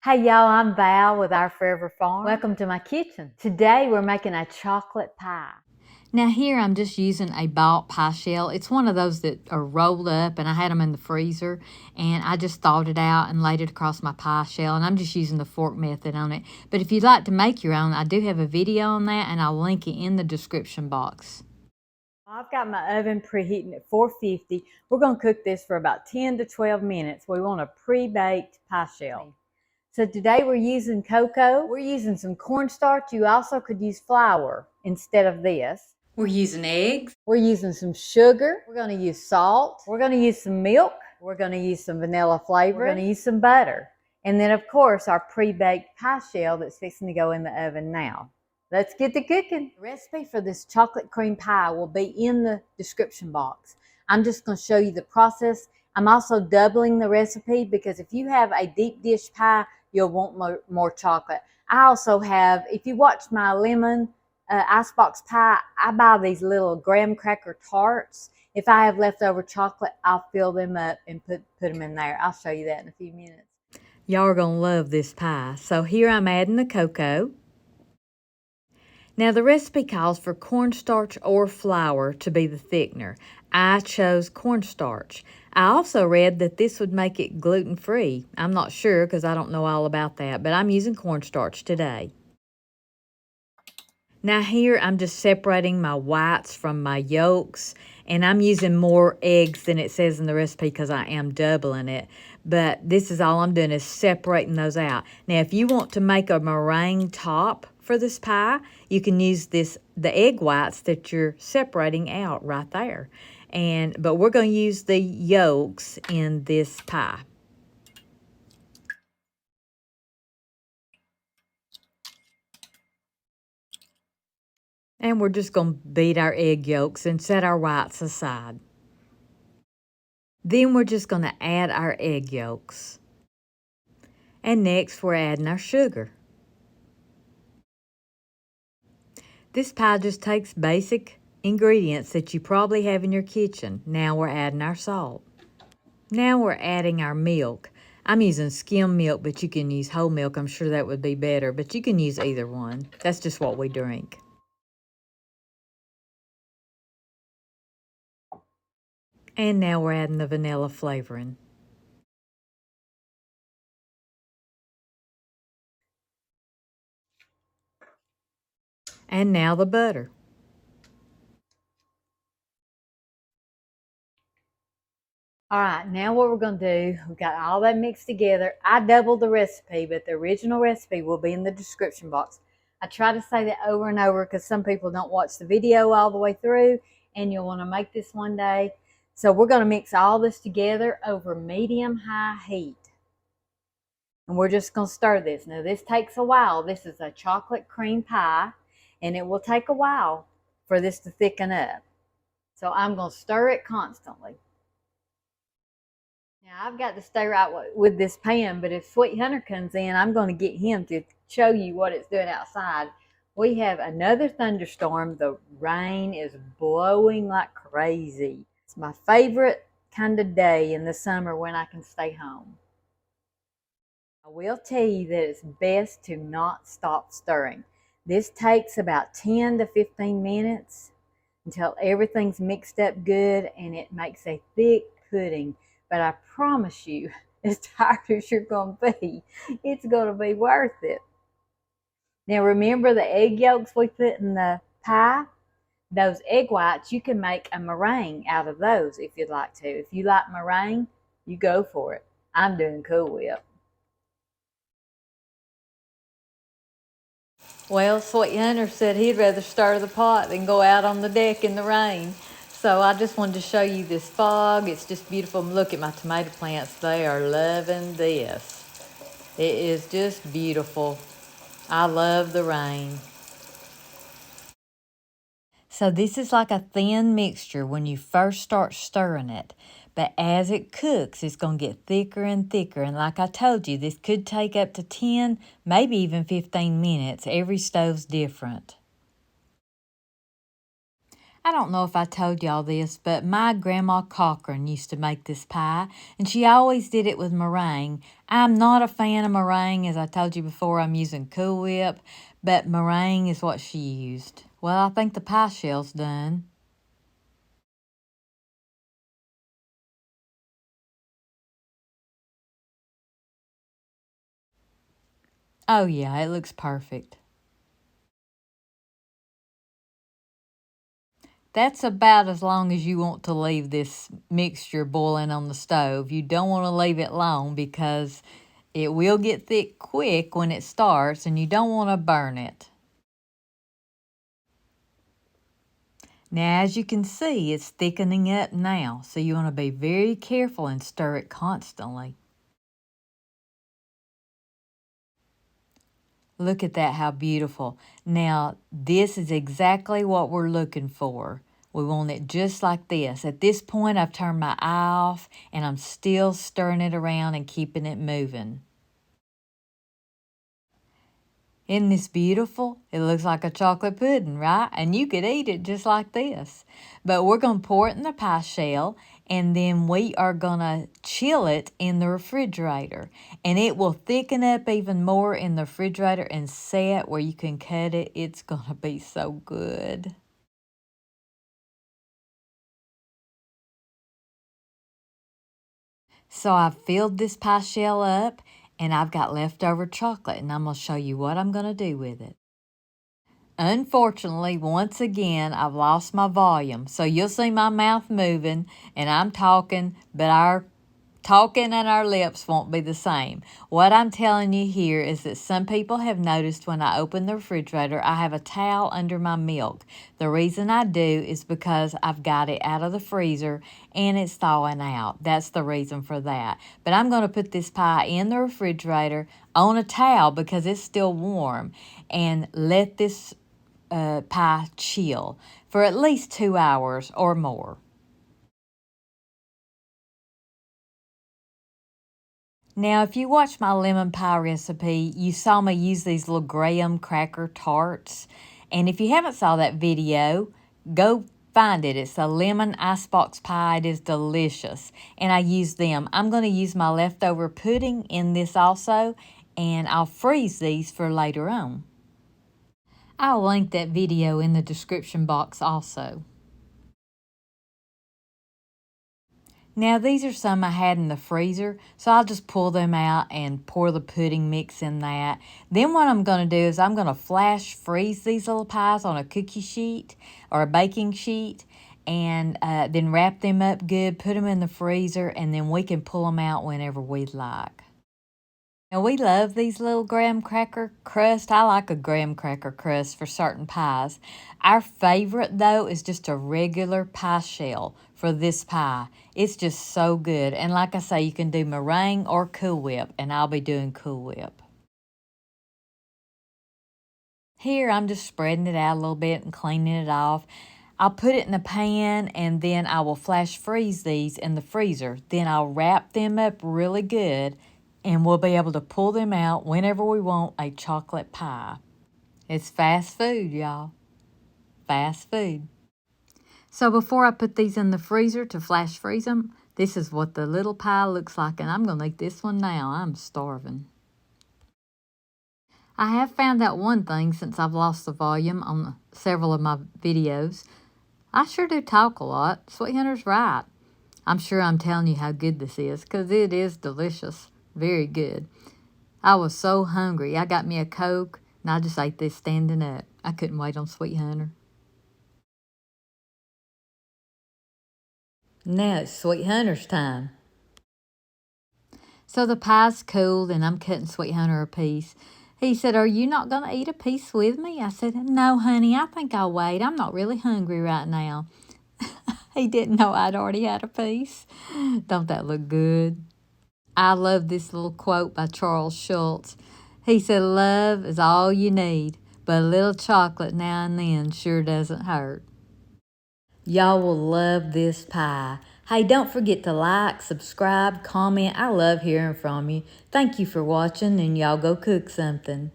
Hey y'all, I'm Val with Our Forever Farm. Welcome to my kitchen. Today we're making a chocolate pie. Now here I'm just using a bought pie shell. It's one of those that are rolled up, and I had them in the freezer, and I just thawed it out and laid it across my pie shell, and I'm just using the fork method on it. But if you'd like to make your own, I do have a video on that, and I'll link it in the description box. I've got my oven preheating at 450. We're going to cook this for about 10 to 12 minutes. We want a pre-baked pie shell. So today we're using cocoa. We're using some cornstarch. You also could use flour instead of this. We're using eggs. We're using some sugar. We're going to use salt. We're going to use some milk. We're going to use some vanilla flavor. We're going to use some butter. And then, of course, our pre-baked pie shell that's fixing to go in the oven now. Let's get to cooking. The recipe for this chocolate cream pie will be in the description box. I'm just going to show you the process. I'm also doubling the recipe because if you have a deep dish pie, you'll want more chocolate. I also have, if you watch my lemon icebox pie, I buy these little graham cracker tarts. If I have leftover chocolate, I'll fill them up and put them in there. I'll show you that in a few minutes. Y'all are going to love this pie. So here I'm adding the cocoa. Now the recipe calls for cornstarch or flour to be the thickener. I chose cornstarch. I also read that this would make it gluten-free. I'm not sure because I don't know all about that, but I'm using cornstarch today. Now here I'm just separating my whites from my yolks, and I'm using more eggs than it says in the recipe because I am doubling it. But this is all I'm doing is separating those out. Now if you want to make a meringue top for this pie, you can use the egg whites that you're separating out right there. But we're going to use the yolks in this pie. And we're just going to beat our egg yolks and set our whites aside. Then we're just going to add our egg yolks. And next we're adding our sugar. This pie just takes basic ingredients that you probably have in your kitchen. Now we're adding our salt. Now we're adding our milk. I'm using skim milk, but you can use whole milk. I'm sure that would be better, but you can use either one. That's just what we drink. And now we're adding the vanilla flavoring. And now the butter. All right, now what we're going to do, we've got all that mixed together. I doubled the recipe, but the original recipe will be in the description box. I try to say that over and over because some people don't watch the video all the way through, and you'll want to make this one day. So we're going to mix all this together over medium-high heat. And we're just going to stir this. Now, this takes a while. This is a chocolate cream pie, and it will take a while for this to thicken up. So I'm going to stir it constantly. Now, I've got to stay right with this pan, but if Sweet Hunter comes in, I'm going to get him to show you what it's doing outside. We have another thunderstorm. The rain is blowing like crazy. It's my favorite kind of day in the summer when I can stay home. I will tell you that it's best to not stop stirring. This takes about 10 to 15 minutes until everything's mixed up good and it makes a thick pudding. But I promise you, as tired as you're going to be, it's going to be worth it. Now remember the egg yolks we put in the pie? Those egg whites, you can make a meringue out of those if you'd like to. If you like meringue, you go for it. I'm doing Cool Whip. Well, Sweet Hunter said he'd rather stir the pot than go out on the deck in the rain. So I just wanted to show you this fog. It's just beautiful. Look at my tomato plants. They are loving this. It is just beautiful. I love the rain. So this is like a thin mixture when you first start stirring it. But as it cooks, it's going to get thicker and thicker. And like I told you, this could take up to 10, maybe even 15 minutes. Every stove's different. I don't know if I told y'all this, but my Grandma Cochrans used to make this pie, and she always did it with meringue. I'm not a fan of meringue. As I told you before, I'm using Cool Whip, but meringue is what she used. Well, I think the pie shell's done. Oh yeah, it looks perfect. That's about as long as you want to leave this mixture boiling on the stove. You don't want to leave it long because it will get thick quick when it starts and you don't want to burn it. Now, as you can see, it's thickening up now, so you want to be very careful and stir it constantly. Look at that, how beautiful. Now, this is exactly what we're looking for. We want it just like this. At this point, I've turned my eye off, and I'm still stirring it around and keeping it moving. Isn't this beautiful? It looks like a chocolate pudding, right? And you could eat it just like this. But we're going to pour it in the pie shell, and then we are going to chill it in the refrigerator. And it will thicken up even more in the refrigerator and set where you can cut it. It's going to be so good. So I've filled this pie shell up, and I've got leftover chocolate, and I'm going to show you what I'm going to do with it. Unfortunately, once again, I've lost my volume. So you'll see my mouth moving and I'm talking, but our talking and our lips won't be the same. What I'm telling you here is that some people have noticed when I open the refrigerator, I have a towel under my milk. The reason I do is because I've got it out of the freezer and it's thawing out. That's the reason for that. But I'm going to put this pie in the refrigerator on a towel because it's still warm and let this pie chill for at least 2 hours or more. Now, if you watch my lemon pie recipe, you saw me use these little graham cracker tarts. And if you haven't saw that video, go find it. It's a lemon icebox pie. It is delicious. And I use them. I'm going to use my leftover pudding in this also, and I'll freeze these for later on. I'll link that video in the description box also. Now these are some I had in the freezer, so I'll just pull them out and pour the pudding mix in that. Then what I'm going to do is I'm going to flash freeze these little pies on a cookie sheet or a baking sheet, and then wrap them up good, put them in the freezer, and then we can pull them out whenever we like. Now, we love these little graham cracker crust. I like a graham cracker crust for certain pies. Our favorite, though, is just a regular pie shell for this pie. It's just so good. And like I say, you can do meringue or Cool Whip, and I'll be doing Cool Whip. Here, I'm just spreading it out a little bit and cleaning it off. I'll put it in a pan, and then I will flash freeze these in the freezer. Then I'll wrap them up really good, and we'll be able to pull them out whenever we want a chocolate pie. It's fast food, y'all. Fast food. So before I put these in the freezer to flash freeze them, this is what the little pie looks like, and I'm going to eat this one now. I'm starving. I have found out one thing since I've lost the volume on several of my videos. I sure do talk a lot. Sweet Hunter's right. I'm sure I'm telling you how good this is, because it is delicious. Very good. I was so hungry. I got me a Coke, and I just ate this standing up. I couldn't wait on Sweet Hunter. Now it's Sweet Hunter's time. So the pie's cooled, and I'm cutting Sweet Hunter a piece. He said, "Are you not going to eat a piece with me?" I said, "No, honey, I think I'll wait. I'm not really hungry right now." He didn't know I'd already had a piece. Don't that look good? I love this little quote by Charles Schulz. He said, "Love is all you need, but a little chocolate now and then sure doesn't hurt." Y'all will love this pie. Hey, don't forget to like, subscribe, comment. I love hearing from you. Thank you for watching, and y'all go cook something.